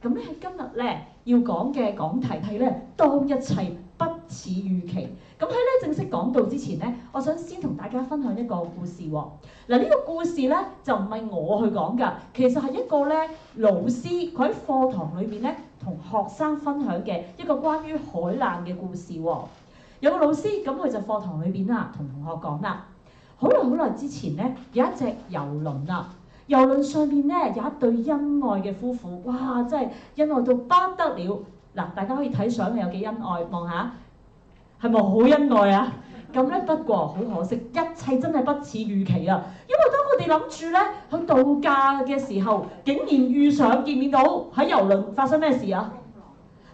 咁咧喺今日咧要講嘅講題係咧，當一切不似預期。咁喺咧正式講道之前咧，我想先同大家分享一個故事喎。嗱，呢個故事咧就唔係我去講㗎，其實係一個咧老師佢喺課堂裏面咧同學生分享嘅一個關於海難嘅故事喎。有個老師咁佢就課堂裏邊啦，同同學講啦，好耐之前咧有一隻遊輪啦。遊輪上面咧有一對恩愛嘅夫婦，哇！真係恩愛到不得了。嗱，大家可以睇相，有幾恩愛，望下係咪好恩愛啊？咁咧不過好可惜，一切真係不似預期啊！因為當佢哋諗住咧去度假嘅時候，竟然見面到喺遊輪發生咩事啊？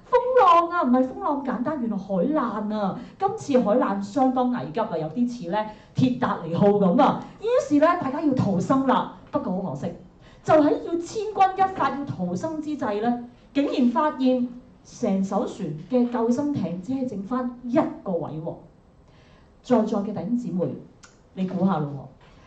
風浪啊，唔係風浪簡單，原來海難啊！今次海難相當危急啊，有啲似咧鐵達尼號咁啊。於是咧大家要逃生啦。不過好可惜，就喺要千鈞一髮要逃生之際咧，竟然發現成艘船嘅救生艇只係剩翻一個位喎。在座嘅弟兄姊妹，你估下咯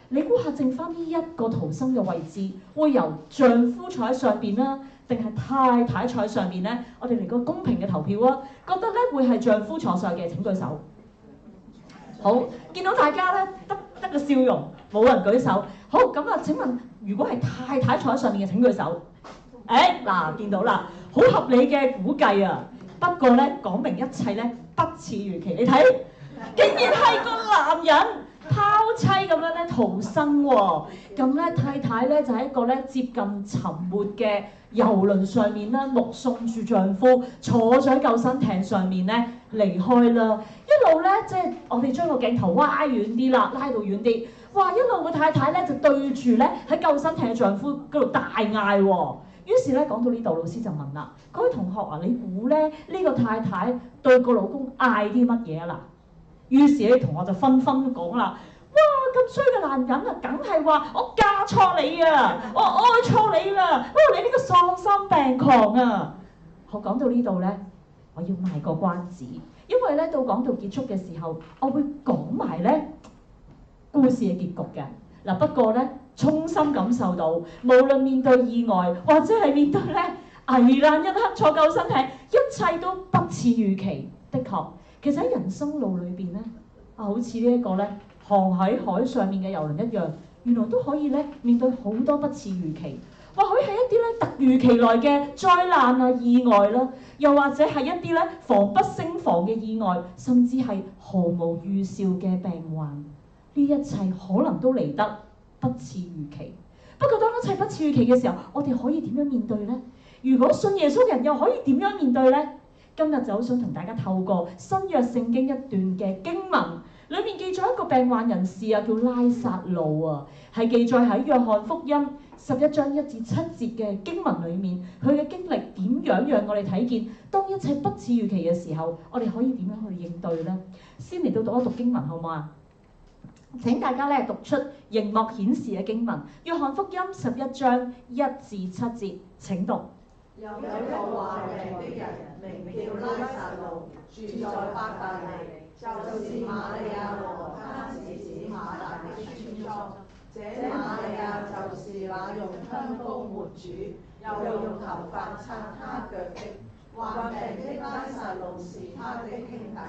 喎？你估下剩翻呢一個逃生嘅位置，會由丈夫坐喺上邊啦，定係太太坐喺上邊咧？我哋嚟個公平嘅投票啊！覺得咧會係丈夫坐上嘅請舉手。好，見到大家咧得個笑容，冇人舉手。好，咁啊！請問，如果係太太坐喺上面嘅請舉手。嗱，見到啦，好合理嘅估計啊。不過咧，講明一切咧不似預期。你睇，竟然係個男人拋妻咁樣咧逃生喎。咁咧太太咧就喺一個咧接近沉沒嘅遊輪上面啦，目送住丈夫坐咗喺救生艇上面咧離開啦。一路咧即係我哋將個鏡頭拉遠啲啦，拉到遠啲。哇！一路個太太咧就對住咧喺救生艇嘅丈夫嗰度大嗌喎。於是咧講到呢度，老師就問啦：各位同學啊，你估咧呢個太太對個老公嗌啲乜嘢啊嗱？於是咧同學就紛紛講啦：哇！咁衰嘅男人啊，梗係話我嫁錯你啊，我愛錯你啦，你呢個喪心病狂啊！我講到呢度咧，我要賣個關子，因為咧到講到結束嘅時候，我會講埋咧故事嘅結局嘅。嗱，不過咧，衷心感受到，無論面對意外或者係面對咧危難一刻坐救生艇，一切都不似預期。的確，其實喺人生路裏邊咧，好似呢一個咧航喺海上面嘅遊輪一樣，原來都可以咧面對好多不似預期。或許係一啲咧突如其來嘅災難啊、意外啦，又或者係一啲咧防不勝防嘅意外，甚至係毫無預兆嘅病患。呢一切可能都嚟得不似預期。不過當一切不似預期嘅時候，我哋可以點樣面對呢？如果信耶穌嘅人又可以點樣面對呢？今日就好想同大家透過新約聖經一段嘅經文，裏面記載一個病患人士啊，叫拉撒路啊，係記載喺約翰福音11章1至7節嘅經文裏面，佢嘅經歷點樣讓我哋睇見，當一切不似預期嘅時候，我哋可以點樣去應對呢？先嚟到讀一讀經文好唔好啊？請大家咧讀出熒幕顯示嘅經文，約翰福音11章1至7節，請讀。有一個患病的人，名叫拉撒路，住在伯大尼，就是瑪利亞和她姊姊馬大的村莊。這瑪利亞就是那用香膏抹主，又用頭髮擦他腳的。患病的拉撒路是他的兄弟。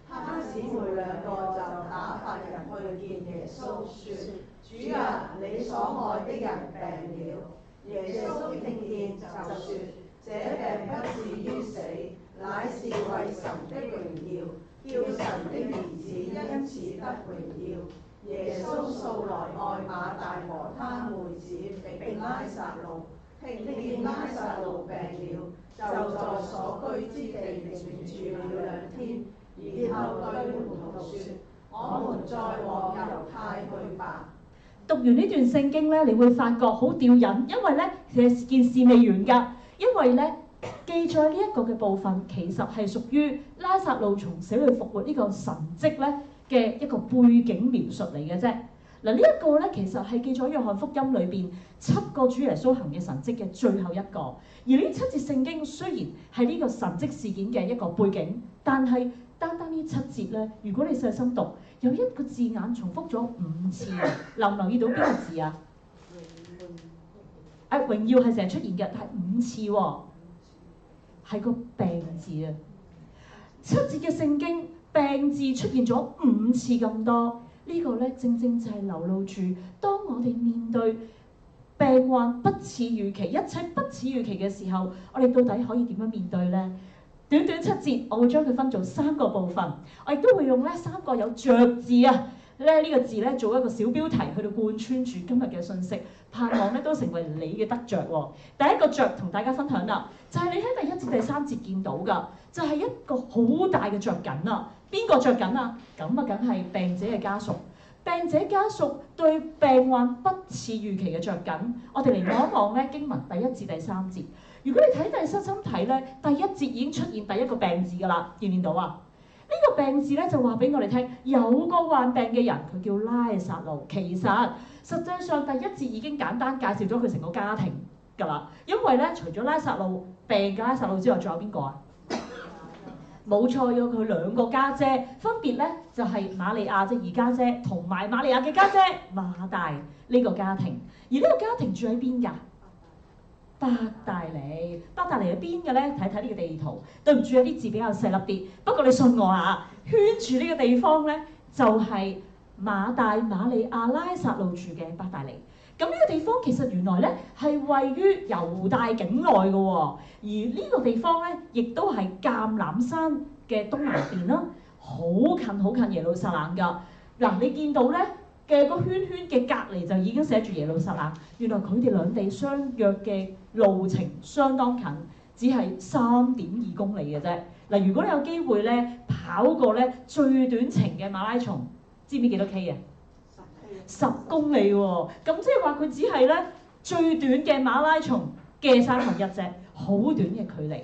他姊妹兩個就打發人去見耶穌，說：主啊，你所愛的人病了。耶穌聽見就說：這病不至於死，乃是為神的榮耀，叫神的兒子因此得榮耀。耶穌素來愛馬大和他妹子並拉撒路，聽見拉撒路病了，就在所居之地靜住了2天。然後對門徒說：我們再往猶太去吧。讀完呢段聖經咧，你會發覺好吊癮，因為咧其實件事未完㗎。因為咧記載呢一個嘅部分，其實係屬於拉撒路從死裏復活呢個神蹟咧嘅一個背景描述嚟嘅啫。嗱，呢一個咧其實係記咗約翰福音裏邊7個主耶穌行嘅神蹟嘅最後一個。而呢7節聖經雖然係呢個神蹟事件嘅一個背景，但係單單呢7節咧，如果你細心讀，有一個字眼重複咗5次啊！留唔留意到邊個字啊？榮耀係成日出現嘅，但係5次喎。係個病字啊。7節嘅聖經病字出現咗5次咁多，呢個咧正正就係流露住當我哋面對病患不似預期，一切不似預期嘅時候，我哋到底可以點樣面對呢？短短7節，我會將佢分做3個部分，我亦都會用呢3個有着字啊呢個字咧做一個小標題去到貫穿住今日嘅信息，盼望咧都成為你嘅得着喎。第一個着同大家分享啦，就係你喺第1至第3節見到㗎，就係一個好大嘅着緊啦。邊個着緊啊？咁啊，梗係病者嘅家屬。病者家屬對病患不似預期嘅着緊，我哋嚟望一望咧經文第1至第3節。如果你睇第細心睇咧，第1節已經出現第一個病字㗎啦，見唔見到啊？呢個病字咧就話俾我哋聽，有個患病嘅人，佢叫拉撒路。其實實際上第1節已經簡單介紹咗佢成個家庭㗎啦，因為咧除咗拉撒路病嘅拉撒路之外，仲有邊個啊？冇錯，有佢2個家姐，分別咧就係瑪利亞即係二家姐，同埋瑪利亞嘅家姐馬大呢個家庭。而呢個家庭住喺邊㗎？伯大尼。伯大尼喺邊嘅咧？睇睇呢個地圖。對唔住，有啲字比較細粒啲，不過你信我啊，圈住呢個地方咧就係馬大、瑪利亞、拉撒路住嘅伯大尼。咁呢個地方其實原來咧係位於猶大境內嘅喎，而呢個地方咧亦都係橄欖山嘅東南邊啦，好近耶路撒冷㗎。嗱，你見到咧嘅個圈圈嘅隔離就已經寫住耶路撒冷，原來佢哋兩地相約嘅路程相當近，只係3.2公里嘅啫。嗱，如果你有機會咧跑過咧最短程嘅馬拉松，知唔知幾多 K 啊？10公里喎，咁即係話佢只係咧最短嘅馬拉松嘅1/3啫，好短嘅距離，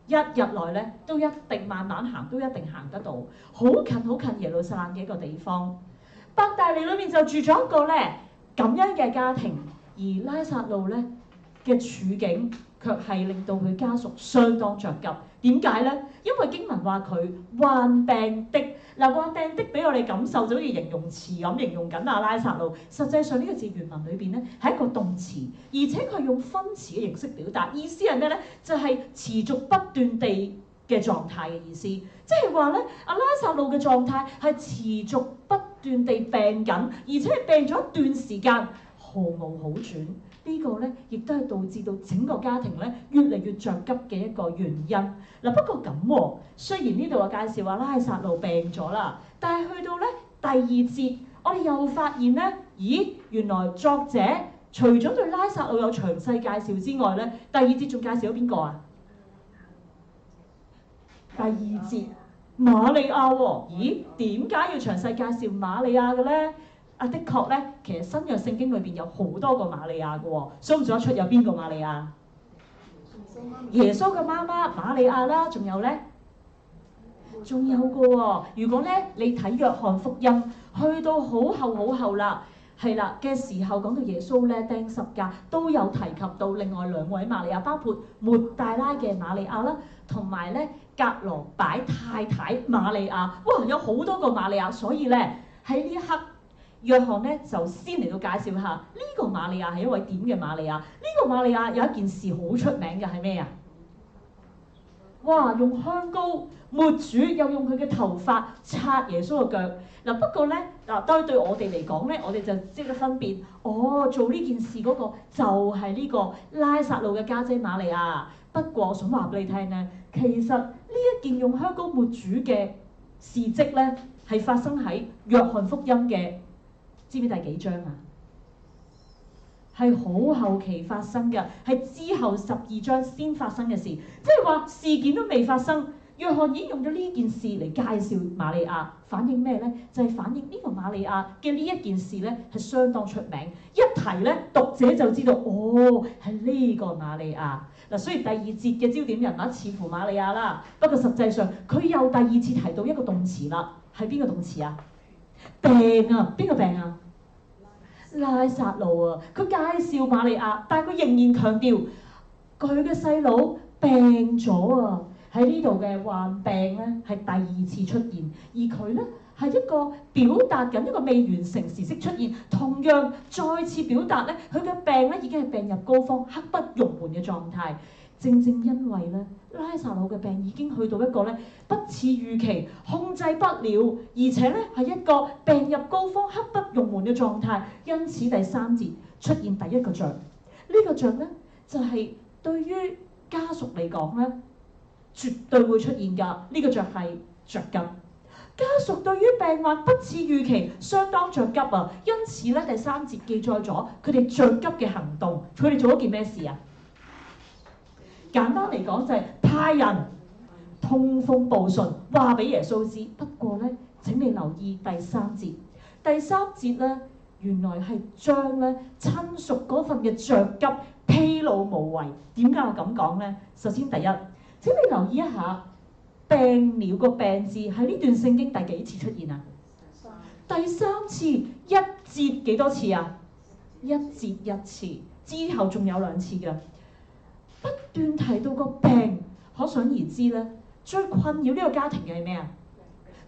一日內咧都一定慢慢行，都一定行得到，好近耶路撒冷嘅一個地方。伯大尼裏面就住咗一個咧咁樣嘅家庭，而拉撒路咧嘅處境卻係令到佢家屬相當着急。點解咧？因為經文話佢患病的。嗱，患病的俾我哋感受就好似形容詞咁形容緊阿拉撒路。實際上呢個字原文裏邊咧係一個動詞，而且佢用分詞嘅形式表達，意思係咩咧？就係持續不斷地嘅狀態嘅意思，即係話咧阿拉撒路嘅狀態係持續不斷地病緊，而且係病咗一段時間，毫無好轉。呢個咧亦都係導致到整個家庭咧越嚟越着急嘅一個原因。嗱，不過咁喎，雖然呢度嘅介紹話拉撒路病咗啦，但係去到咧第2節，我哋又發現咧，咦，原來作者除咗對拉撒路有詳細介紹之外咧，第2節仲介紹咗邊個啊？第2節瑪利亞喎，咦，點解要詳細介紹瑪利亞嘅咧？啊，的確咧，其實新約聖經裏邊有好多個瑪利亞嘅喎，數唔數得出有邊個瑪利亞？耶穌嘅媽媽瑪利亞啦，仲有咧，仲有個喎。如果咧你睇約翰福音，去到好後啦，係啦嘅時候講到耶穌咧釘十架，都有提及到另外2位瑪利亞，包括抹大拉嘅瑪利亞啦，同埋咧格羅擺太太瑪利亞。哇，有好多個瑪利亞，所以咧喺呢一刻，約翰咧就先嚟到介紹下呢個瑪利亞係一位點嘅瑪利亞。呢個瑪利亞有一件事好出名嘅係咩啊？哇！用香膏抹主，又用佢嘅頭髮擦耶穌嘅腳。嗱，不過咧對我哋嚟講咧，我哋就即刻分辨，做呢件事嗰個就係呢個拉撒路嘅家姐瑪利亞。不過我想話俾你聽咧，其實呢一件用香膏抹主嘅事蹟咧，係發生喺約翰福音嘅。知唔知第幾章啊？係好後期發生嘅，係之後12章先發生嘅事。即係話事件都未發生，約翰已經用咗呢件事嚟介紹瑪利亞，反映咩咧？就係反映呢個瑪利亞嘅呢一件事咧係相當出名。一提咧，讀者就知道係呢個瑪利亞。嗱，雖然第2節嘅焦點人物似乎瑪利亞啦，不過實際上佢又第2次提到一個動詞啦，係邊個動詞啊？病啊，邊個病啊？拉撒路啊！佢介紹瑪利亞，但係佢仍然強調佢嘅細佬病咗啊！喺呢度嘅患病咧係第2次出現，而佢咧係一個表達緊一個未完成時式出現，同樣再次表達咧佢嘅病咧已經係病入膏肓、刻不容緩嘅狀態。正正因為咧拉撒路嘅病已經去到一個咧不似預期、控制不了，而且咧係一個病入膏肓、刻不容緩嘅狀態。因此第3節出現第一個像，呢個像咧就係對於家屬嚟講咧絕對會出現㗎。呢個像係着急。家屬對於病患不似預期，相當着急啊！因此咧，第3節記載咗佢哋着急嘅行動。佢哋做咗件咩事啊？簡單嚟講就係派人通風報信，話俾耶穌知。不過咧，請你留意第3節。第3節咧，原來係將咧親屬嗰份嘅着急披露無遺。點解我咁講咧？首先第一，請你留意一下。病了個病字喺呢段聖經第幾次出現啊？第3次，一節幾多次啊？一節一次，之後仲有2次嘅，不斷提到個病，可想而知咧，最困擾呢個家庭嘅係咩啊？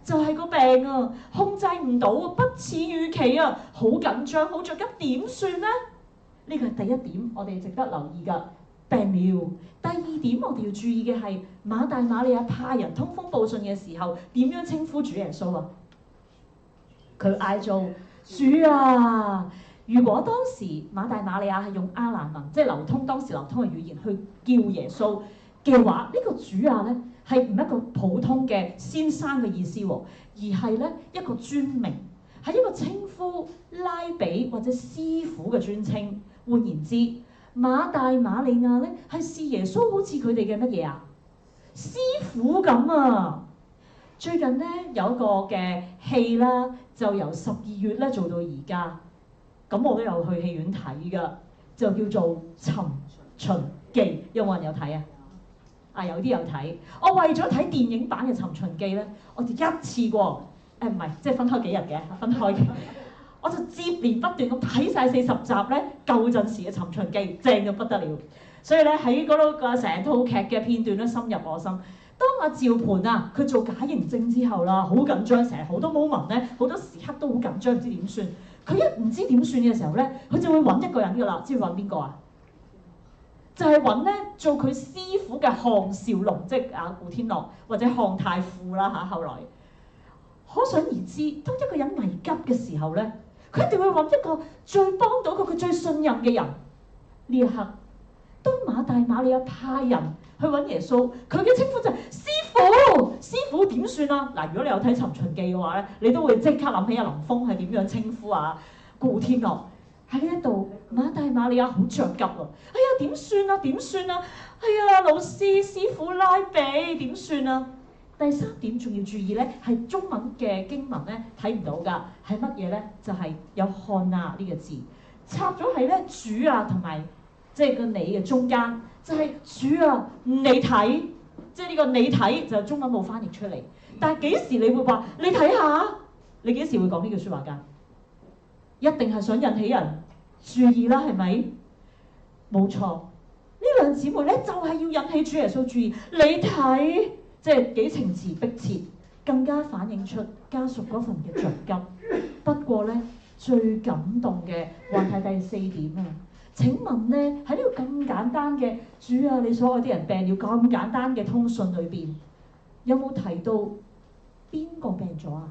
就係個病啊，控制唔到啊，不似預期啊，好緊張，好着急，點算呢？呢個係第一點，我哋值得留意㗎。病了。第2點，我哋要注意嘅係馬大馬利亞派人通風報信嘅時候，點樣稱呼主耶穌啊？佢嗌做主啊！如果當時馬大馬利亞係用亞蘭文，即係當時流通嘅語言去叫耶穌嘅話，呢個主啊咧係唔一個普通嘅先生嘅意思喎，而係咧一個尊名，係一個稱呼拉比或者師傅嘅尊稱。換言之，馬大馬利亞咧係視耶穌好似佢哋嘅乜嘢啊？師傅咁啊！最近咧有一個嘅戲啦，就由12月咧做到而家，咁我都有去戲院睇㗎，就叫做《尋秦記》，有冇人有睇啊？有啲有睇。我為咗睇電影版嘅《尋秦記》咧，我就一次過唔係即係分開幾日嘅，分開嘅。我就接連不斷咁睇晒40集咧，舊陣時嘅《尋秦記》正到不得了，所以咧喺嗰度個成套劇嘅片段咧深入我心。當阿趙盤啊佢做假認證之後啦，好緊張，成日好多 moment 咧，好多時刻都好緊張，唔知點算。佢一唔知點算嘅時候咧，佢就會揾一個人㗎啦，知道揾邊個啊？就係揾咧做佢師傅嘅項少龍，即係古天樂或者項太傅啦嚇。後來可想而知，當一個人危急嘅時候咧，佢一定會揾一個最幫到佢最信任嘅人。呢一刻，當馬大馬利亞派人去揾耶穌，佢嘅稱呼就係師傅。師傅點算啊？嗱，如果你有睇《尋秦記》嘅話咧，你都會即刻諗起阿林峰係點樣稱呼啊古天樂。喺呢一度，馬大馬利亞好着急啊！哎呀，點算啊？點算啊？哎呀，老師、師傅、拉比點算啊？第3點仲要注意咧，係中文嘅經文咧睇唔到㗎，係乜嘢咧？就係有看啊呢個字插咗喺咧主啊同埋即係個你嘅中間，就係主啊你睇，即係呢個你睇就中文冇翻譯出嚟。但係幾時你會話你睇下？你幾時會講呢句説話㗎？一定係想引起人注意啦，係咪？冇錯，呢兩姊妹咧就係要引起主耶穌注意。你睇。即係幾情詞迫切，更加反映出家屬嗰份嘅着急。不過咧，最感動嘅話係第4點啊！請問咧喺呢個咁簡單嘅主啊，你所愛啲人病了咁簡單嘅通訊裏邊，有冇提到邊個病咗啊？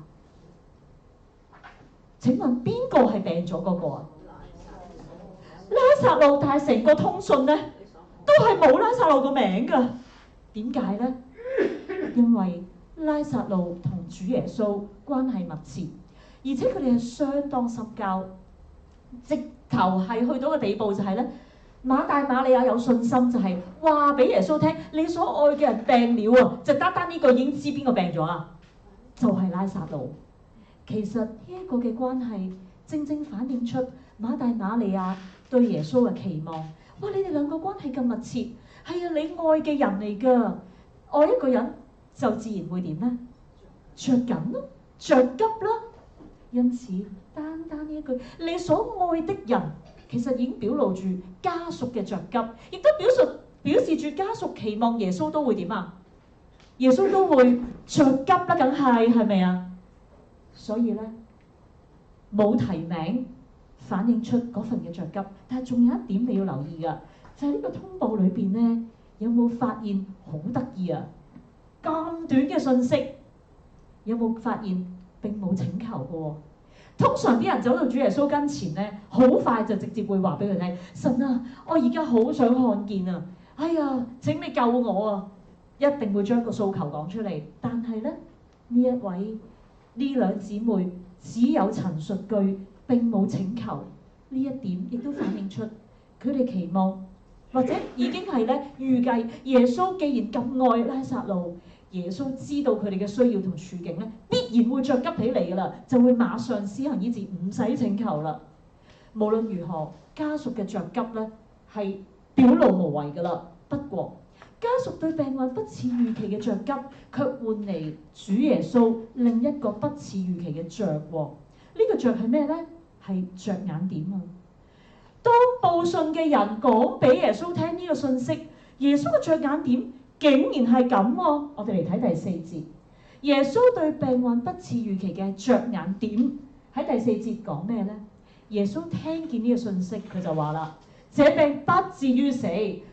請問邊個係病咗嗰個啊？拉撒路，但係成個通訊咧都係冇拉撒路個名㗎。點解咧？因為拉撒路同主耶穌關係密切，而且佢哋係相當深交，直頭係去到個地步就係咧，馬大馬利亞有信心就係話俾耶穌聽，你所愛嘅人病了啊！就單單呢個已經知邊個病咗啊，就係拉撒路。其實呢一個嘅關係，正正反映出馬大馬利亞對耶穌嘅期望。哇！你哋兩個關係咁密切，係啊，你愛嘅人嚟㗎，愛一個人。就自然會點呢？着緊咯，着急啦。因此，單單呢一句，你所愛的人，其實已經表露住家屬嘅着急，亦都表示住家屬期望耶穌都會點啊？耶穌都會着急啦，梗係咪啊？所以咧，冇提名，反映出嗰份嘅着急。但係仲有一點你要留意㗎，就係呢個通報裏邊咧，有冇發現好得意啊？咁短嘅信息，有冇發現並冇請求嘅喎？通常啲人走到主耶穌跟前咧，好快就直接會話俾佢聽：神啊，我而家好想看見啊！哎呀，請你救我啊！一定會將個訴求講出嚟。但係咧，呢兩姊妹只有陳述句，並冇請求。呢一點亦都反映出佢哋期望，或者已經係咧預計耶穌既然咁愛拉撒路，耶穌知道佢哋嘅需要同處境咧，必然會着急起嚟㗎啦，就會馬上施行醫治，唔使請求啦。無論如何，家屬嘅着急咧係表露無遺㗎啦。不過家屬對病患不似預期嘅着急，卻換嚟主耶穌另一個不似預期嘅着喎。呢個着係咩呢？係着眼點啊！當報信嘅人講俾耶穌聽呢個信息，耶穌嘅着眼點竟然係咁喎。我哋嚟睇第4節，耶穌對病患不似預期嘅着眼點喺第4節講咩呢？耶穌聽見呢個信息，佢就話啦：這病不至於死，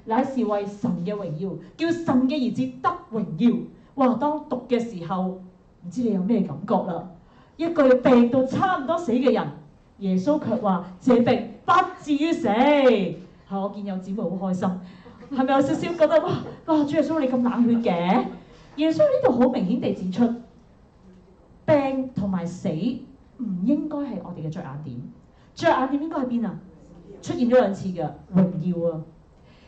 乃是為神嘅榮耀，叫神嘅兒子得榮耀。哇！當讀嘅時候，唔知你有咩感覺啦？一個病到差唔多死嘅人，耶穌卻話：這病不至於死。我見有姊妹好開心，係咪有少少覺得哇，主耶穌你咁冷血嘅？耶穌呢度好明顯地指出，病同埋死唔應該係我哋嘅着眼點。着眼點應該喺邊啊？出現咗2次嘅榮耀啊！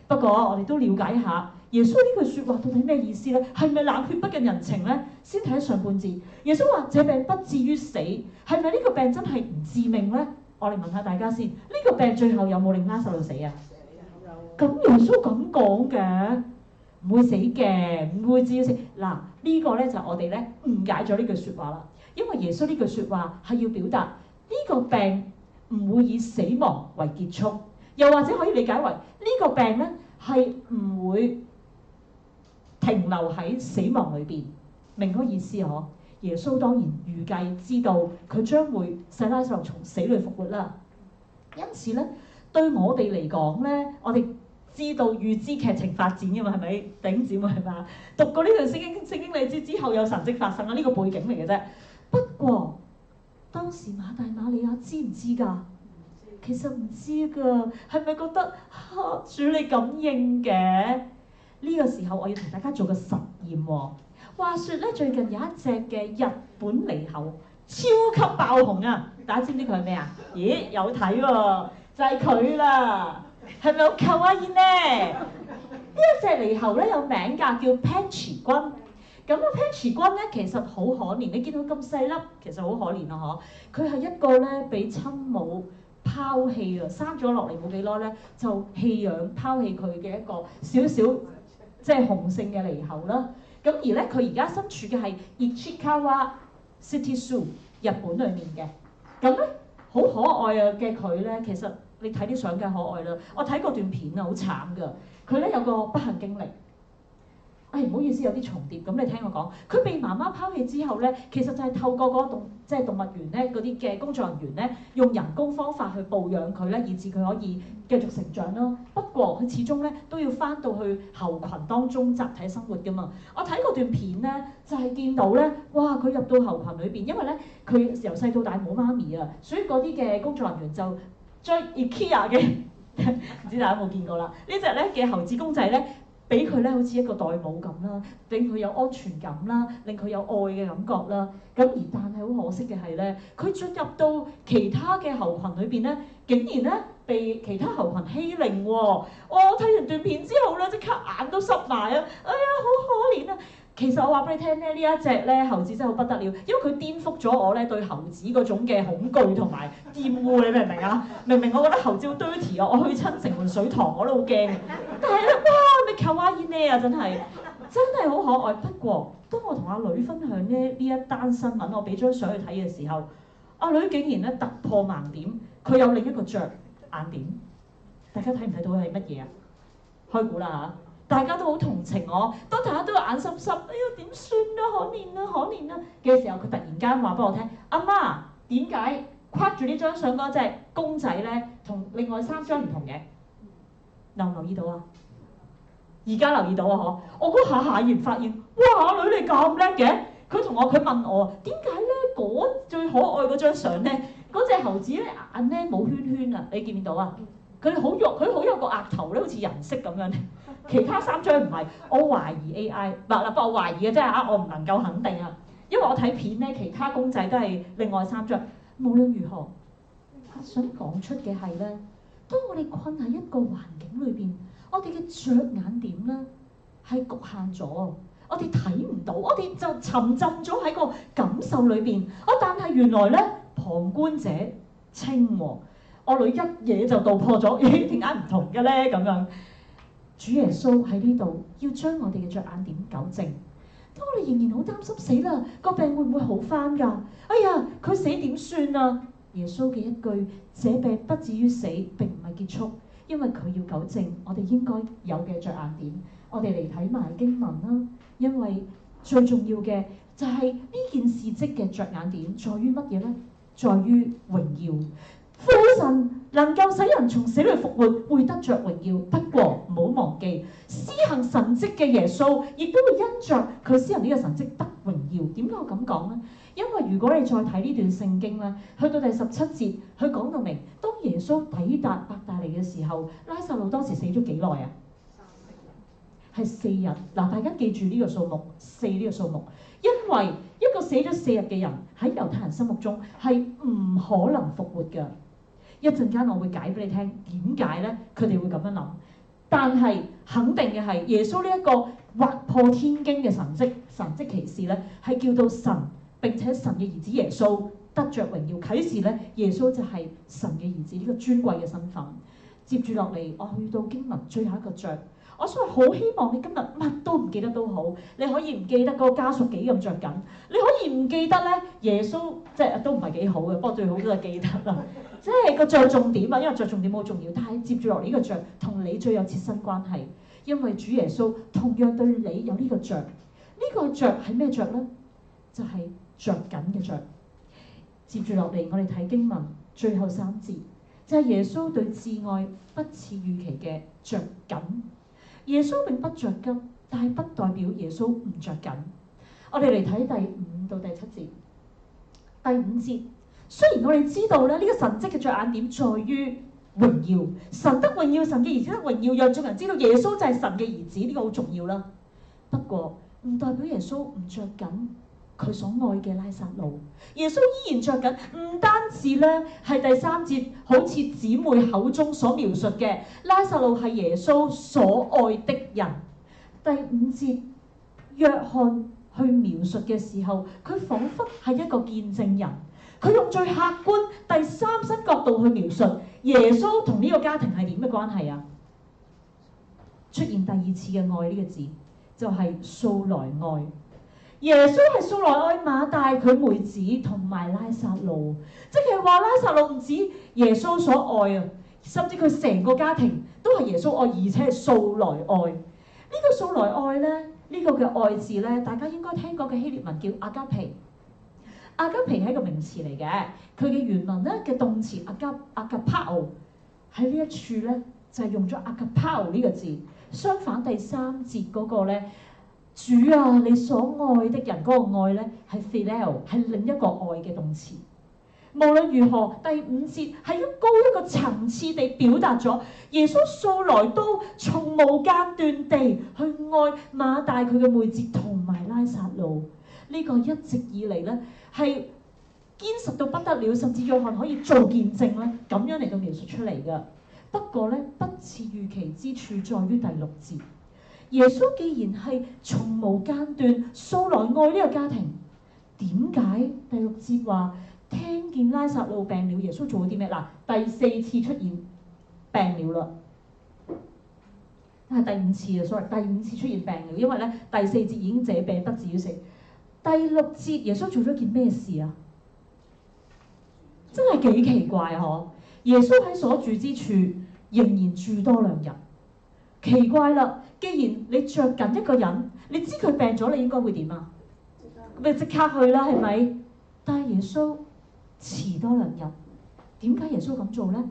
不過我哋都了解一下耶穌呢句説話到底咩意思呢？係咪冷血不近人情呢？先睇上半節，耶穌話：這病不至於死，係咪呢個病真係唔致命呢？我嚟問下大家先，呢個病最後有冇令拉撒路死啊？咁耶穌咁講嘅，唔會死嘅，唔會至於死。嗱，呢個咧就我哋咧誤解咗呢句説話啦。因為耶穌呢句説話係要表達呢個病唔會以死亡為結束，又或者可以理解為呢個病咧係唔會停留喺死亡裏邊。明嗰意思嗬？耶穌當然預計知道佢將會使拉撒路從死裏復活啦。因此咧，對我哋嚟講咧，我哋知道預知劇情發展嘅嘛，係咪？弟兄姊妹係嘛？讀過呢段聖經你知之後有神蹟發生啊，呢個背景嚟嘅啫。不過當時馬大馬利亞知唔知㗎？其實唔知㗎，係咪覺得主你咁應嘅？呢個時候我要同大家做個實驗喎。話說咧，最近有一隻嘅日本獼猴超級爆紅啊！大家知唔知佢係咩啊？咦，有睇喎，就係佢啦，係咪好卡哇伊呢？呢一隻獼猴咧有名㗎，叫 Panchi 君。咁啊 Panchi 君咧其實好可憐，你見到咁細粒，其實好可憐啊！嗬，佢係一個咧俾親母拋棄啊，生咗落嚟冇幾耐咧就棄養拋棄佢嘅一個少少即係雄性嘅獼猴啦。咁而咧，佢而家身處嘅係 Ichikawa City Zoo 日本裏面嘅。咁咧，好可愛啊嘅佢咧，其實你睇啲相梗可愛啦。我睇過段片啊，好慘噶。佢咧有個不幸經歷。唔好意思，有啲重疊。咁你聽我講，佢被媽媽拋棄之後咧，其實就係透過嗰個即係動物園咧嗰啲嘅工作人員咧，用人工方法去哺養佢咧，以致佢可以繼續成長啦。不過佢始終咧都要翻到去猴群當中集體生活㗎嘛。我睇過段片咧，就係見到咧，哇！佢入到猴群裏邊，因為咧佢由細到大冇媽咪啊，所以嗰啲嘅工作人員就將 IKEA 嘅唔知大家有冇見過啦？呢隻咧嘅猴子公仔咧。俾佢咧好似一個代母咁啦，令佢有安全感啦，令佢有愛嘅感覺啦。咁而但係好可惜嘅係咧，佢進入到其他嘅猴群裏邊咧，竟然咧被其他猴群欺凌喎。我睇完段片之後咧，即刻眼都濕埋啊！哎呀，好可憐啊！其實我話俾你聽咧，呢一隻咧猴子真係好不得了，因為佢顛覆咗我咧對猴子嗰種嘅恐懼同埋厭惡，你明唔明啊？明明我覺得猴子好 dirty 啊，我去親城門水塘我都好驚，但係咧，哇！咩卡哇伊呢啊，真係好可愛。不過當我同阿女分享呢一單新聞，我俾張相去睇嘅時候，阿女竟然咧突破盲點，佢有另一個着眼點。大家睇唔睇到係乜嘢啊？開估啦嚇！大家都好同情我，當大家都眼濕濕，哎呀點算啊，可憐啊，可憐啊嘅時候，佢突然間話俾我聽：阿媽，點解框住呢張相嗰隻公仔咧，同另外3張唔同嘅？留唔留意到啊？而家留意到啊，嗬！我嗰下然發現，哇！阿女你咁叻嘅，佢問我點解咧？嗰最可愛嗰張相咧，嗰隻猴子咧眼咧冇圈圈啊，你見唔見到啊？佢好有個額頭咧，好似人色咁樣。其他3張唔係，我懷疑 AI，不過我懷疑嘅啫嚇，我唔能夠肯定啊，因為我睇片咧，其他公仔都係另外3張。無論如何，我想講出嘅係咧，當我哋困喺一個環境裏邊，我哋嘅着眼點咧係局限咗，我哋睇唔到，我哋就沉浸咗喺個感受裏邊。但係原來咧旁觀者清喎，我女一嘢就道破咗，咦點解唔同嘅咧咁樣？主耶穌喺呢度要將我哋嘅着眼點糾正。當我哋仍然好擔心死啦，個病會唔會好返㗎？哎呀，佢死點算啊？耶穌嘅一句，這病不至於死，並唔係結束，因為佢要糾正我哋應該有嘅着眼點。我哋嚟睇埋經文啦，因為最重要嘅就係呢件事蹟嘅着眼點，在於乜嘢呢？在於榮耀。父神能夠使人從死裏復活，會得着榮耀。不過唔好忘記，施行神蹟嘅耶穌，亦都會因着佢施行呢個神蹟得榮耀。點解我咁講呢？因為如果你再睇呢段聖經咧，去到第17節，佢講到明，當耶穌抵達伯大尼嘅時候，拉撒路當時死咗幾耐啊？係4日。嗱，大家記住呢個數目，4呢個數目，因為一個死咗4日嘅人喺猶太人心目中係唔可能復活嘅。一陣間我會解俾你聽點解咧，佢哋會咁樣諗。但係肯定嘅係，耶穌呢一個劃破天驚嘅神蹟奇事咧，係叫到神並且神嘅兒子耶穌得着榮耀。啟示咧，耶穌就係神嘅兒子呢個尊貴嘅身份。接住落嚟，我去到經文最後一個章。我所以好希望你今日乜都唔記得都好，你可以唔記得嗰個家屬幾咁着緊，你可以唔記得咧耶穌，即係都唔係幾好嘅，不過最好都係記得啦。即係個着重點啊，因為着重點好重要。但係接住落嚟呢個着同你最有切身關係，因為主耶穌同樣對你有呢個着。呢個着係咩着咧？就係着緊嘅着。接住落嚟，我哋睇經文最後3節，就係耶穌對摯愛不似預期嘅着緊。耶穌並不着急，但係不代表耶穌唔着緊。我哋嚟睇第5到第7節。第5節，雖然我哋知道咧呢個神蹟嘅着眼點在於榮耀，神得榮耀，神嘅兒子得榮耀，讓眾人知道耶穌就係神嘅兒子，呢個好重要啦。不過唔代表耶穌唔着緊佢所愛嘅拉撒路。耶穌依然着緊，唔單止咧係第3節好似姊妹口中所描述嘅拉撒路係耶穌所愛的人。第5節約翰去描述嘅時候，佢彷彿係一個見證人，佢用最客觀第三身角度去描述耶穌同呢個家庭係點嘅關係啊？出現第2次嘅愛呢個字，就係素來愛。耶穌係素來愛馬大佢妹子同埋拉撒路，即係話拉撒路唔止耶穌所愛啊，甚至佢成個家庭都係耶穌愛，而且係素來愛。呢個素來愛咧，呢個嘅愛字咧，大家應該聽過嘅希臘文叫阿加皮。阿加皮係一個名詞嚟嘅，佢嘅原文咧嘅動詞阿加拋喺呢一處咧就係用咗阿加拋呢個字。相反第3節嗰個咧，主啊，你所愛的人嗰個愛咧係 phileo， 係另一個愛嘅動詞。無論如何，第5節係要高一個層次地表達咗耶穌素來都從無間斷地去愛馬大佢嘅妹子同埋拉撒路。呢個一直以嚟咧係堅實到不得了，甚至約翰可以做見證咧，咁樣嚟到描述出嚟嘅。不過咧，不似預期之處在於第6節。耶穌既然係從無間斷素來愛呢個家庭，點解第6節話聽見拉撒路病了，耶穌做咗啲咩？嗱，第4次出現病了啦，係第5次啊，sorry，第5次出現病了，因為咧第4節已經這病不至於死。第6節耶穌做咗件咩事啊？真係幾奇怪嗬！耶穌喺所住之處仍然住多2日，奇怪啦！既然你着緊一個人，你知佢病咗，你應該會點啊？咪即刻去啦，係咪？但係耶穌遲多2日，點解耶穌咁做呢？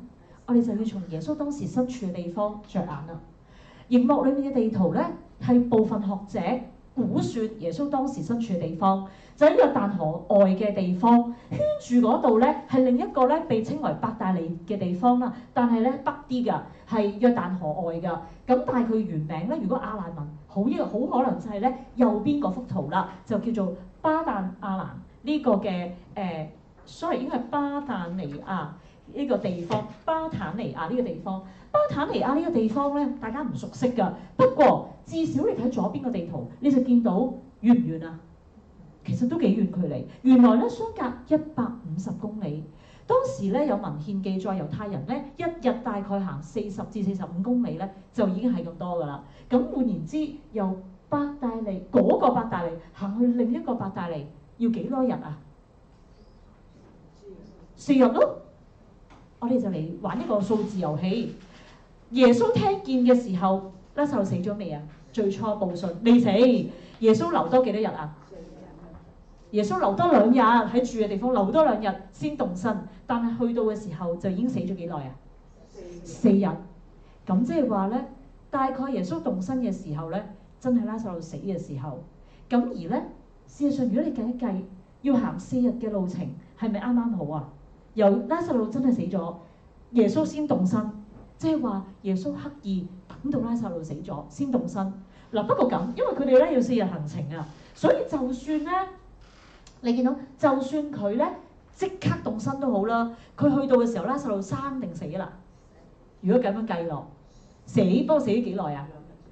我哋就要從耶穌當時身處嘅地方着眼啦。熒幕裏面嘅地圖咧係部分學者估算耶穌當時身處嘅地方，就喺約旦河外嘅地方，圈住嗰度咧係另一個咧被稱為伯大尼嘅地方啦，但係咧北啲㗎，係約旦河外㗎。咁但係佢原名咧，如果亞蘭文好可能就係咧右邊嗰幅圖啦，就叫做巴旦亞蘭呢個嘅sorry 應該係巴旦尼亞呢個地方，巴坦尼亞呢個地方。巴坦尼亞呢個地方咧，大家唔熟悉㗎。不過至少你睇左邊個地圖，你就見到遠唔遠啊？其實都幾遠距離。原來咧相隔150公里。當時咧有文獻記載，猶太人咧一日大概行40至45公里咧，就已經係咁多㗎啦。咁換言之，由伯大尼嗰個伯大尼行去另一個伯大尼，要幾多日啊？4日咯。我哋就嚟玩一個數字遊戲。耶穌聽見嘅時候，拉撒路死咗未啊？最初報信未死。耶穌留多幾多日啊？耶穌留多2日喺住嘅地方，留多2日先動身。但係去到嘅時候就已經死咗幾耐啊？4日。咁即係話咧，大概耶穌動身嘅時候咧，真係拉撒路死嘅時候。咁而咧，事實上如果你計一計，要行4日嘅路程，係咪啱啱好啊？由拉撒路真係死咗，耶穌先動身。即係話耶穌刻意等到拉撒路死咗先動身。嗱，不過咁，因為佢哋咧要4日行程啊，所以就算咧，你見到就算佢咧即刻動身都好啦，佢去到嘅時候拉撒路生定死啦？如果咁樣計落，不過死咗幾耐啊？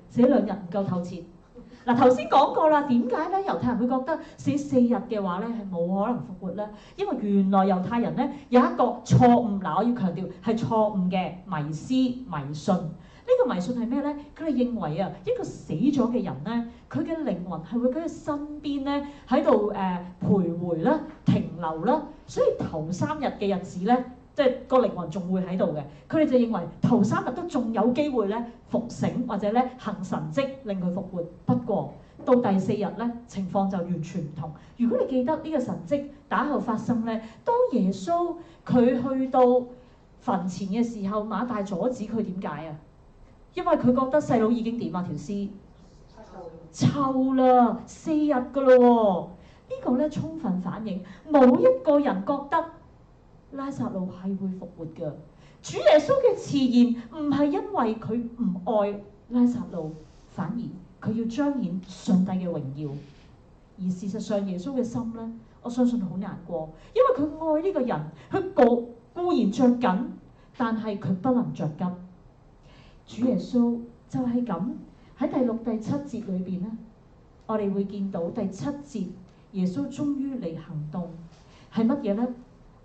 死2日唔夠透徹。嗱，頭先講過啦，點解咧猶太人會覺得死4日嘅話咧係冇可能復活咧？因為原來猶太人咧有一個錯誤，嗱，我要強調係錯誤嘅迷思迷信。呢個迷信係咩咧？佢哋認為啊，一個死咗嘅人咧，佢嘅靈魂係會喺佢身邊咧喺度徘徊啦、停留啦，所以頭3日嘅日子咧，即係個靈魂仲會喺度嘅。佢哋就認為頭3日都仲有機會咧復醒或者咧行神蹟令佢復活。不過到第4日咧，情況就完全唔同。如果你記得呢個神蹟打後發生咧，當耶穌佢去到墳前嘅時候，馬大阻止佢，點解啊？因為佢覺得細佬已經點啊，條屍臭啦，4日㗎咯喎。呢個咧充分反映冇一個人覺得拉撒路係會復活㗎。主耶穌嘅遲延唔係因為佢唔愛拉撒路，反而佢要彰顯上帝嘅榮耀。而事實上耶穌嘅心咧，我相信好難過，因為佢愛呢個人，佢固然着緊，但係佢不能着急。主耶穌就係咁喺第6、第7節裏邊咧，我哋會見到第7節耶穌終於嚟行動係乜嘢咧？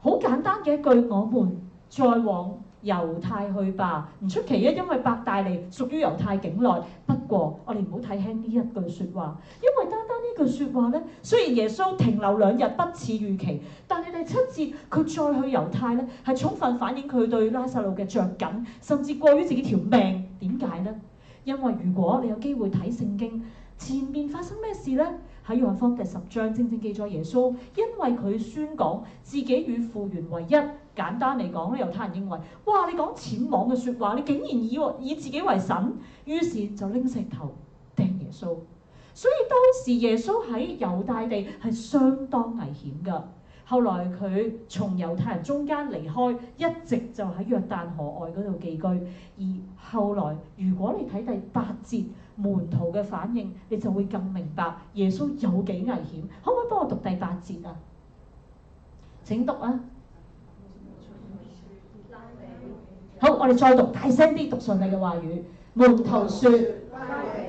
好簡單嘅一句，我們再往猶太去吧。唔出奇啊，因為伯大尼屬於猶太境內。不過我哋唔好睇輕呢一句説話，因為單單呢句説話咧，雖然耶穌停留2日不似預期，但係第7節佢再去猶太咧，係充分反映佢對拉撒路嘅着緊，甚至過於自己條命。點解咧？因為如果你有機會睇聖經，前面發生咩事咧？喺約翰福音第10章正正記載耶穌，因為佢宣講自己與父原為一。簡單嚟講咧，猶太人認為，哇！你講僭妄嘅説話，你竟然以自己為神，於是就拎石頭掟耶穌。所以當時耶穌喺猶大地係相當危險㗎。後來佢從猶太人中間離開，一直就喺約旦河外嗰度寄居。而後來如果你睇第8節門徒嘅反應，你就會更明白耶穌有幾危險。可唔可以幫我讀第8節啊？請讀啊！好，我哋再讀大聲啲，讀上帝嘅話語。門徒說：拉比，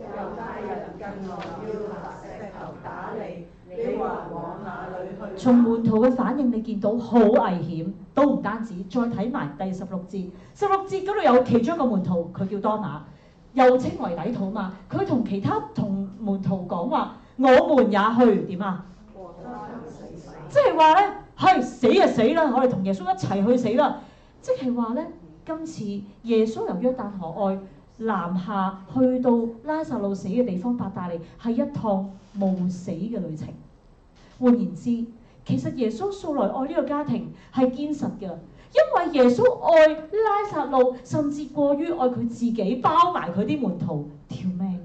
猶太人近來要拿石頭打你，你還往哪裏去？從門徒嘅反應，你見到好危險，都唔單止。再睇埋第16節，16節嗰度有其中一個門徒，佢叫多馬，又稱為底土嘛。佢同其他門徒講話：我們也去點啊？即係話咧，係死就死啦，我哋同耶穌一齊去死啦。即係話咧，今次耶穌由約旦河外南下去到拉撒路死嘅地方伯大尼，係一趟冒死嘅旅程。換言之，其實耶穌素來愛呢個家庭係堅實嘅，因為耶穌愛拉撒路，甚至過於愛佢自己，包埋佢啲門徒條命。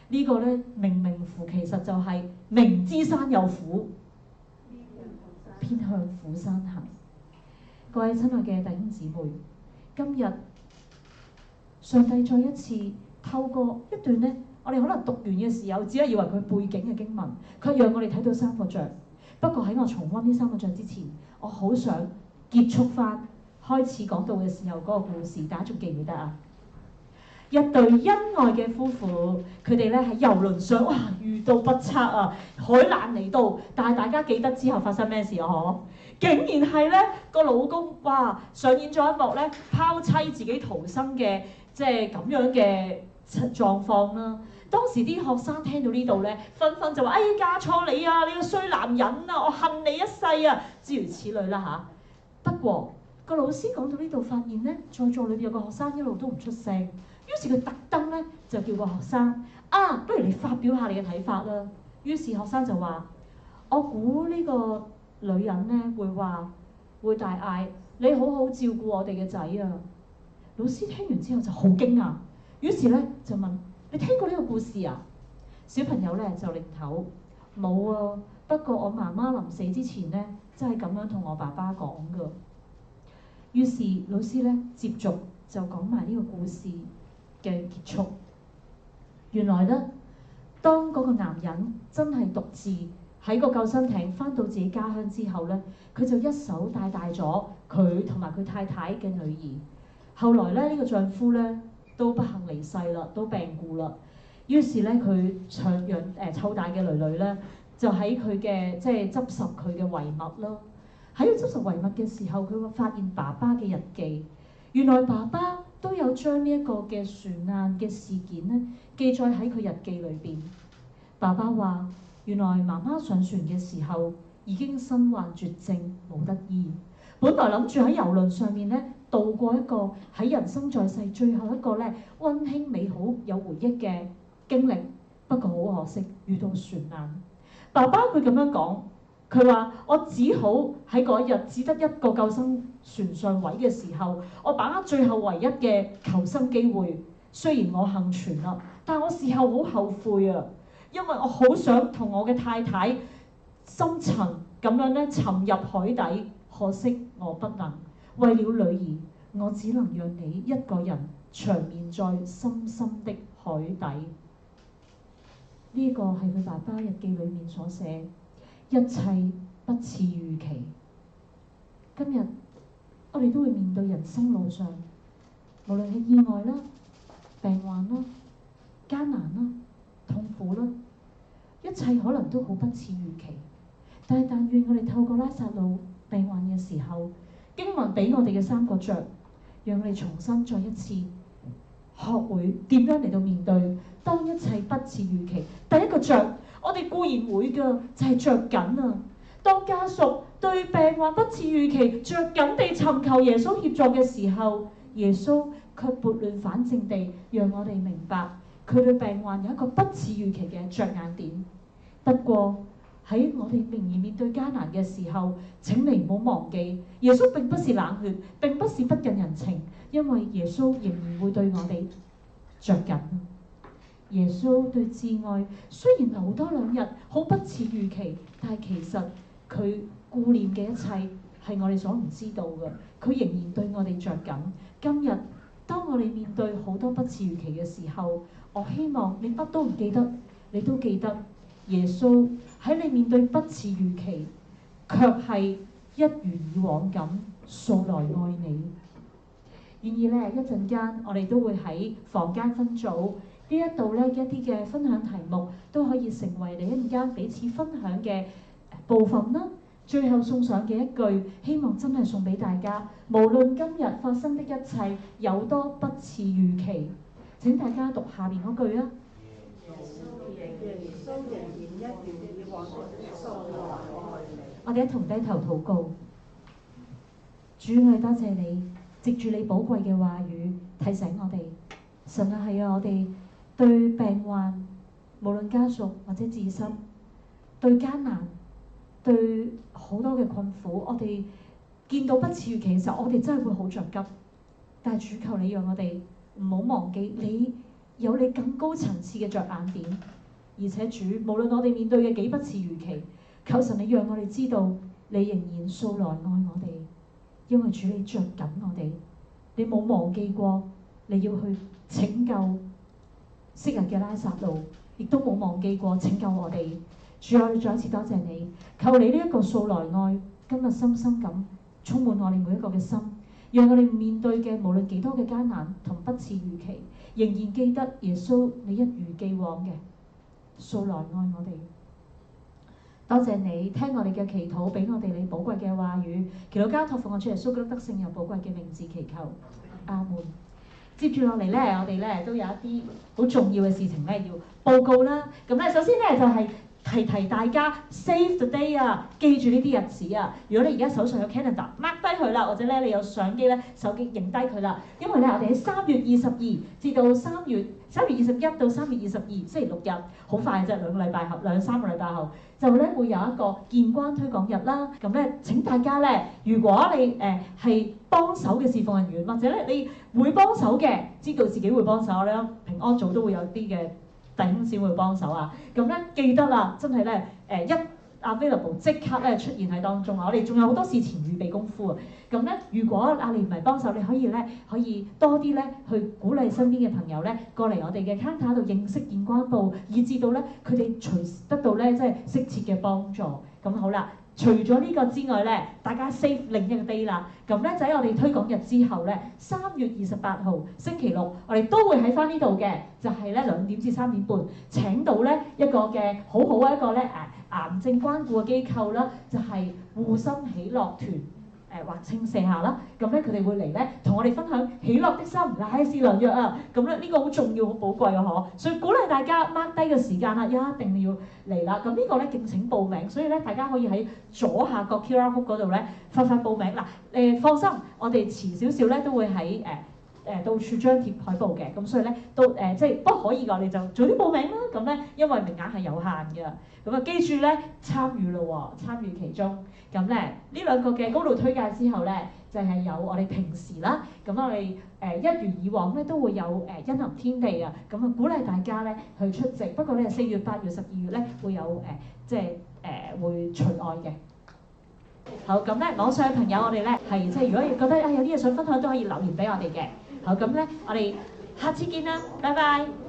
呢個咧明明乎其實就係明知山有虎，偏向虎山行。各位親愛嘅弟兄姊妹，今日上帝再一次透過一段咧，我哋可能讀完嘅時候，只係以為佢背景嘅經文，佢讓我哋睇到三個像。不過喺我重溫呢三個像之前，我好想結束翻開始講到嘅時候嗰個故事，大家仲記唔記得啊？一對恩愛嘅夫婦，佢哋咧喺遊輪上，哇，遇到不測啊，海難嚟到，但係大家記得之後發生咩事啊？嗬，竟然係咧個老公，哇，上演咗一幕咧拋妻自己逃生嘅，即係咁樣嘅狀況啦。當時啲學生聽到呢度咧，紛紛就話：哎，嫁錯你啊！你個衰男人啊！我恨你一世啊！諸如此類啦嚇。不過個老師講到呢度，發現咧，在座裏邊有個學生一路都唔出聲，於是佢特登咧就叫個學生啊，不如你發表下你嘅睇法啦。於是學生就話：我估呢個女人咧會大嗌：你好好照顧我哋嘅仔啊！老師聽完之後就好驚訝，於是咧就問：你聽過呢個故事啊？小朋友咧就擰頭，冇啊。不過我媽媽臨死之前咧，真係咁樣同我爸爸講噶。於是老師咧接續就講埋呢個故事嘅結束。原來咧，當嗰個男人真係獨自喺個救生艇翻到自己家鄉之後咧，佢就一手帶大咗佢同埋佢太太嘅女兒。後來咧，呢個丈夫咧都不幸離世啦，都病故啦。於是咧，佢湊大嘅女女咧，就喺佢嘅即係執拾佢嘅遺物咯。喺佢執拾遺物嘅時候，佢會發現爸爸嘅日記。原來爸爸都有將呢一個嘅船難嘅事件咧記載喺佢日記裏邊。爸爸話：原來媽媽上船嘅時候已經身患絕症，冇得醫。本來諗住喺遊輪上面咧度過一個喺人生在世最後一個咧溫馨美好有回憶嘅經歷，不過好可惜遇到船難。爸爸佢咁樣講，佢話：我只好喺嗰日只得一個救生船上位嘅時候，我把握最後唯一嘅求生機會。雖然我幸存啦，但我事後好後悔啊，因為我好想同我嘅太太深層咁樣咧沉入海底，可惜我不能。為了女兒，我只能讓你一個人長眠在深深的海底。呢個係佢爸爸日記裏面所寫，一切不似預期。今日我哋都會面對人生路上，無論係意外啦、病患啦、艱難啦、痛苦啦，一切可能都好不似預期。但願我哋透過拉撒路病患嘅時候，經文俾我哋嘅三個像，讓我哋重新再一次學會點樣嚟到面對當一切不似預期。第一個像，我哋固然會㗎，就係着緊啊！當家屬對病患不似預期，着緊地尋求耶穌協助嘅時候，耶穌卻撥亂反正地讓我哋明白，佢對病患有一個不似預期嘅着眼點。不過喺我哋仍然面對艱難嘅時候，請你唔好忘記，耶穌並不是冷血，並不是不近人情，因為耶穌仍然會對我哋着緊。耶穌對摯愛雖然留多2日，好不似預期，但係其實佢顧念嘅一切係我哋所唔知道嘅，佢仍然對我哋着緊。今日當我哋面對好多不似預期嘅時候，我希望你乜都唔記得，你都記得耶穌喺你面對不似預期，卻係一如以往咁素來愛你。然而咧，一陣間我哋都會喺房間分組呢一度咧，一啲嘅分享題目都可以成為你一陣間彼此分享嘅部分啦。最後送上嘅一句，希望真係送俾大家，無論今日發生的一切有多不似預期，請大家讀下面嗰句啊。我哋一同低頭禱告。主，我哋多謝你，藉住你寶貴嘅話語提醒我哋。神啊，係啊，我哋對病患，無論家屬或者自身，對艱難，對好多嘅困苦，我哋見到不似預期嘅時候，我哋真係會好着急。但係主求你讓我哋唔好忘記，你有你更高層次嘅着眼點。而且主，無論我哋面對嘅幾不似預期，求神你讓我哋知道，你仍然素來愛我哋，因為主你着緊我哋，你冇忘記過你要去拯救昔日嘅拉撒路，亦都冇忘記過拯救我哋。主，我哋再一次多謝你，求你呢一個素來愛，今日深深咁充滿我哋每一個嘅心，讓我哋面對嘅無論幾多嘅艱難同不似預期，仍然記得耶穌你一如既往嘅素來愛我哋。多謝你聽我哋嘅祈禱，俾我哋你寶貴嘅話語，祈禱交託奉我主耶穌基督得勝又寶貴嘅名字祈求，阿門。接住落嚟咧，我哋咧都有一啲好重要嘅事情咧要報告啦。咁咧，首先咧就係提大家 save the day 啊，記住呢啲日子啊。如果你而家手上有 calendar，mark 低佢啦，或者咧你有相機咧，手機影低佢啦。因為咧，我哋喺3月22至到3月21到3月22，星期六日，好快嘅啫，2個禮拜後，2-3個禮拜後，就咧會有一個建關推廣日啦。咁咧請大家咧，如果你係幫手嘅侍奉人員，或者咧你會幫手嘅，知道自己會幫手咧，平安組都會有啲嘅弟兄姊妹幫手啊。咁咧記得啦，真係咧一 available 即刻咧出現喺當中啊！我哋仲有好多事前預備功夫啊。咁咧，如果你唔係幫手，你可以多啲咧去鼓勵身邊嘅朋友咧過嚟我哋嘅 counter 度認識建關部，以至到咧佢哋隨時得到咧即係適切嘅幫助。咁好啦。除咗呢個之外咧，大家 save 另一個 day 啦。咁咧就喺我哋推廣日之後咧，3月28號星期六，我哋都會喺翻呢度嘅，就係咧2點至3點半請到咧一個嘅好好嘅一個咧癌症關顧嘅機構啦，就係護心喜樂團。或稱卸下啦，咁咧佢哋會嚟咧同我哋分享喜樂的心乃是良藥啊！咁咧呢個好重要、好寶貴啊！嗬，所以鼓勵大家 mark 低個時間啦，一定要嚟啦！咁呢個咧敬請報名，所以咧大家可以喺左下角 QR code 嗰度咧快報名嗱。放心，我哋遲少少咧都會喺到處張貼海報嘅，咁所以咧都即係不過可以㗎，你就早啲報名啦。咁咧因為名額係有限嘅，咁啊記住咧參與咯喎，參與其中。咁咧呢兩個嘅高度推介之後咧，就係有我哋平時啦，咁我哋一如以往咧都會有恩臨天地啊，咁啊鼓勵大家咧去出席。不過咧4月、8月、12月咧會有即係會除外嘅。好，咁咧網上嘅朋友，我哋咧係即係如果覺得有啲嘢想分享，都可以留言俾我哋嘅。好，咁咧我哋下次見啦，拜拜。